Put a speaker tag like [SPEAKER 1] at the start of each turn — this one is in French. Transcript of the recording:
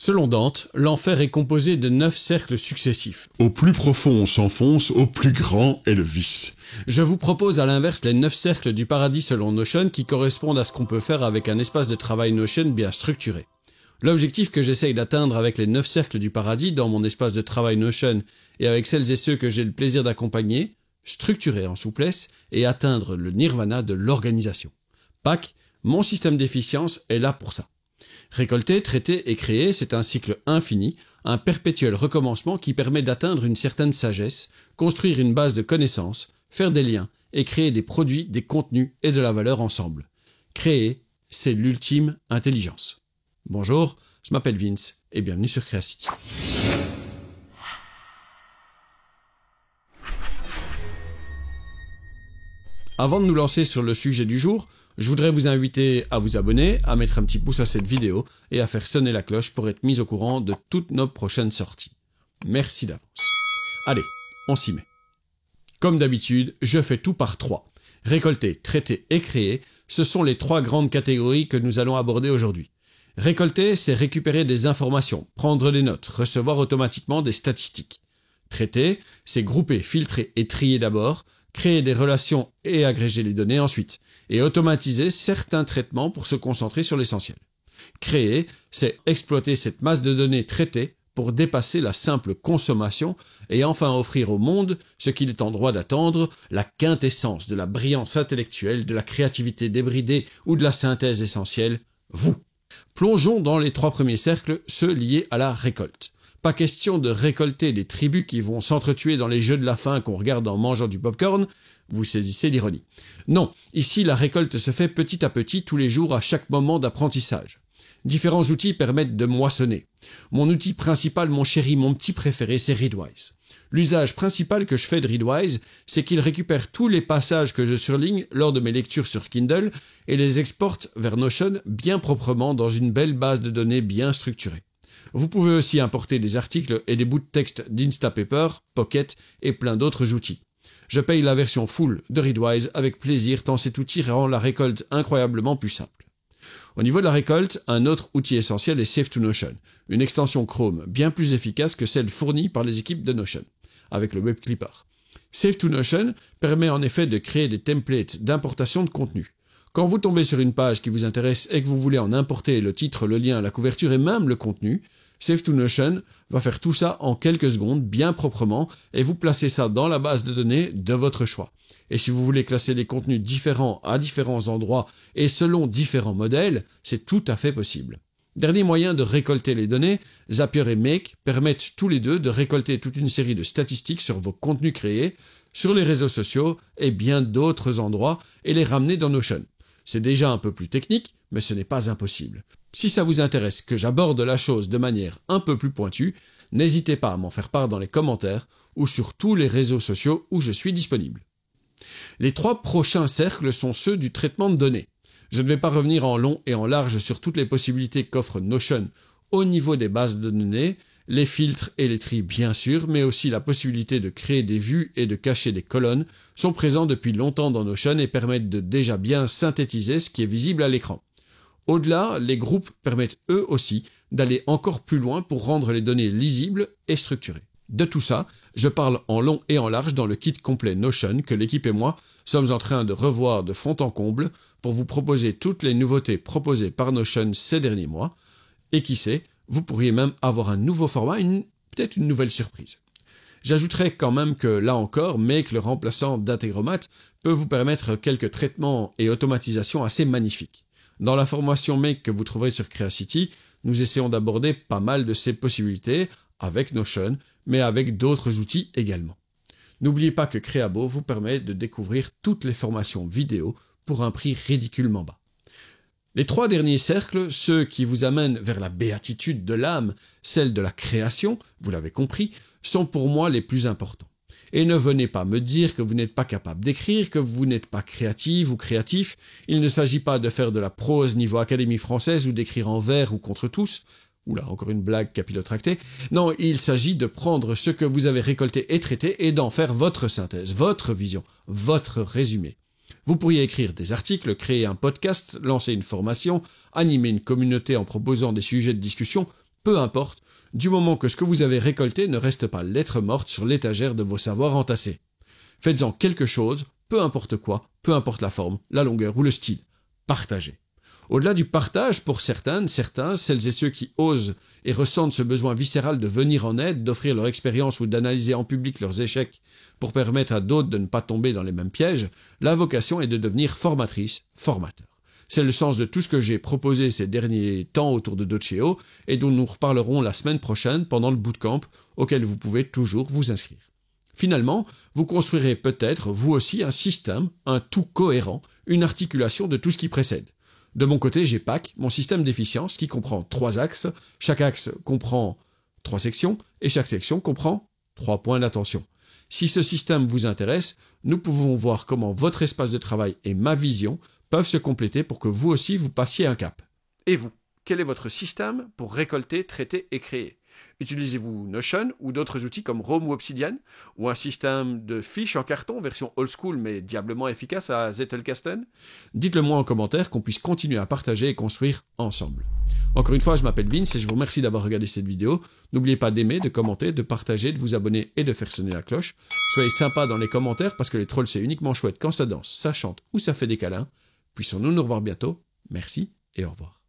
[SPEAKER 1] Selon Dante, l'enfer est composé de 9 cercles successifs.
[SPEAKER 2] Au plus profond on s'enfonce, au plus grand est le vice.
[SPEAKER 1] Je vous propose à l'inverse les 9 cercles du paradis selon Notion qui correspondent à ce qu'on peut faire avec un espace de travail Notion bien structuré. L'objectif que j'essaye d'atteindre avec les 9 cercles du paradis dans mon espace de travail Notion et avec celles et ceux que j'ai le plaisir d'accompagner, structurer en souplesse et atteindre le nirvana de l'organisation. PAC, mon système d'efficience est là pour ça. Récolter, traiter et créer, c'est un cycle infini, un perpétuel recommencement qui permet d'atteindre une certaine sagesse, construire une base de connaissances, faire des liens et créer des produits, des contenus et de la valeur ensemble. Créer, c'est l'ultime intelligence. Bonjour, je m'appelle Vince et bienvenue sur Creacity. Avant de nous lancer sur le sujet du jour, je voudrais vous inviter à vous abonner, à mettre un petit pouce à cette vidéo et à faire sonner la cloche pour être mis au courant de toutes nos prochaines sorties. Merci d'avance. Allez, on s'y met. Comme d'habitude, je fais tout par 3. Récolter, traiter et créer, ce sont les 3 grandes catégories que nous allons aborder aujourd'hui. Récolter, c'est récupérer des informations, prendre des notes, recevoir automatiquement des statistiques. Traiter, c'est grouper, filtrer et trier d'abord, créer des relations et agréger les données ensuite, et automatiser certains traitements pour se concentrer sur l'essentiel. Créer, c'est exploiter cette masse de données traitées pour dépasser la simple consommation et enfin offrir au monde ce qu'il est en droit d'attendre, la quintessence de la brillance intellectuelle, de la créativité débridée ou de la synthèse essentielle, vous. Plongeons dans les 3 premiers cercles, ceux liés à la récolte. Pas question de récolter des tribus qui vont s'entretuer dans les jeux de la faim qu'on regarde en mangeant du popcorn. Vous saisissez l'ironie. Non, ici la récolte se fait petit à petit tous les jours à chaque moment d'apprentissage. Différents outils permettent de moissonner. Mon outil principal, mon chéri, mon petit préféré, c'est Readwise. L'usage principal que je fais de Readwise, c'est qu'il récupère tous les passages que je surligne lors de mes lectures sur Kindle et les exporte vers Notion bien proprement dans une belle base de données bien structurée. Vous pouvez aussi importer des articles et des bouts de texte d'Instapaper, Pocket et plein d'autres outils. Je paye la version full de Readwise avec plaisir tant cet outil rend la récolte incroyablement plus simple. Au niveau de la récolte, un autre outil essentiel est Save2Notion, une extension Chrome bien plus efficace que celle fournie par les équipes de Notion, avec le Web Clipper. Save2Notion permet en effet de créer des templates d'importation de contenu. Quand vous tombez sur une page qui vous intéresse et que vous voulez en importer le titre, le lien, la couverture et même le contenu, Save2Notion va faire tout ça en quelques secondes, bien proprement, et vous placez ça dans la base de données de votre choix. Et si vous voulez classer des contenus différents à différents endroits et selon différents modèles, c'est tout à fait possible. Dernier moyen de récolter les données, Zapier et Make permettent tous les deux de récolter toute une série de statistiques sur vos contenus créés, sur les réseaux sociaux et bien d'autres endroits et les ramener dans Notion. C'est déjà un peu plus technique, mais ce n'est pas impossible. Si ça vous intéresse que j'aborde la chose de manière un peu plus pointue, n'hésitez pas à m'en faire part dans les commentaires ou sur tous les réseaux sociaux où je suis disponible. Les 3 prochains cercles sont ceux du traitement de données. Je ne vais pas revenir en long et en large sur toutes les possibilités qu'offre Notion au niveau des bases de données, les filtres et les tris bien sûr, mais aussi la possibilité de créer des vues et de cacher des colonnes sont présents depuis longtemps dans Notion et permettent de déjà bien synthétiser ce qui est visible à l'écran. Au-delà, les groupes permettent eux aussi d'aller encore plus loin pour rendre les données lisibles et structurées. De tout ça, je parle en long et en large dans le kit complet Notion que l'équipe et moi sommes en train de revoir de fond en comble pour vous proposer toutes les nouveautés proposées par Notion ces derniers mois. Et qui sait, vous pourriez même avoir un nouveau format, peut-être une nouvelle surprise. J'ajouterai quand même que là encore, Make, le remplaçant d'Integromat, peut vous permettre quelques traitements et automatisations assez magnifiques. Dans la formation Make que vous trouverez sur Creacity, nous essayons d'aborder pas mal de ces possibilités avec Notion, mais avec d'autres outils également. N'oubliez pas que Creabo vous permet de découvrir toutes les formations vidéo pour un prix ridiculement bas. Les 3 derniers cercles, ceux qui vous amènent vers la béatitude de l'âme, celle de la création, vous l'avez compris, sont pour moi les plus importants. Et ne venez pas me dire que vous n'êtes pas capable d'écrire, que vous n'êtes pas créative ou créatif. Il ne s'agit pas de faire de la prose niveau Académie française ou d'écrire en vers ou contre tous. Oula, encore une blague capillotractée. Non, il s'agit de prendre ce que vous avez récolté et traité et d'en faire votre synthèse, votre vision, votre résumé. Vous pourriez écrire des articles, créer un podcast, lancer une formation, animer une communauté en proposant des sujets de discussion, peu importe, du moment que ce que vous avez récolté ne reste pas lettre morte sur l'étagère de vos savoirs entassés. Faites-en quelque chose, peu importe quoi, peu importe la forme, la longueur ou le style. Partagez. Au-delà du partage, pour certains, celles et ceux qui osent et ressentent ce besoin viscéral de venir en aide, d'offrir leur expérience ou d'analyser en public leurs échecs pour permettre à d'autres de ne pas tomber dans les mêmes pièges, la vocation est de devenir formatrice, formateur. C'est le sens de tout ce que j'ai proposé ces derniers temps autour de Doceo et dont nous reparlerons la semaine prochaine pendant le bootcamp auquel vous pouvez toujours vous inscrire. Finalement, vous construirez peut-être, vous aussi, un système, un tout cohérent, une articulation de tout ce qui précède. De mon côté, j'ai PAC, mon système d'efficience, qui comprend 3 axes. Chaque axe comprend 3 sections, et chaque section comprend 3 points d'attention. Si ce système vous intéresse, nous pouvons voir comment votre espace de travail et ma vision peuvent se compléter pour que vous aussi vous passiez un cap. Et vous, quel est votre système pour récolter, traiter et créer ? Utilisez-vous Notion ou d'autres outils comme Roam ou Obsidian, ou un système de fiches en carton version old school mais diablement efficace à Zettelkasten ? Dites-le moi en commentaire qu'on puisse continuer à partager et construire ensemble. Encore une fois, je m'appelle Vince et je vous remercie d'avoir regardé cette vidéo. N'oubliez pas d'aimer, de commenter, de partager, de vous abonner et de faire sonner la cloche. Soyez sympa dans les commentaires parce que les trolls c'est uniquement chouette quand ça danse, ça chante ou ça fait des câlins. Puissons-nous nous revoir bientôt. Merci et au revoir.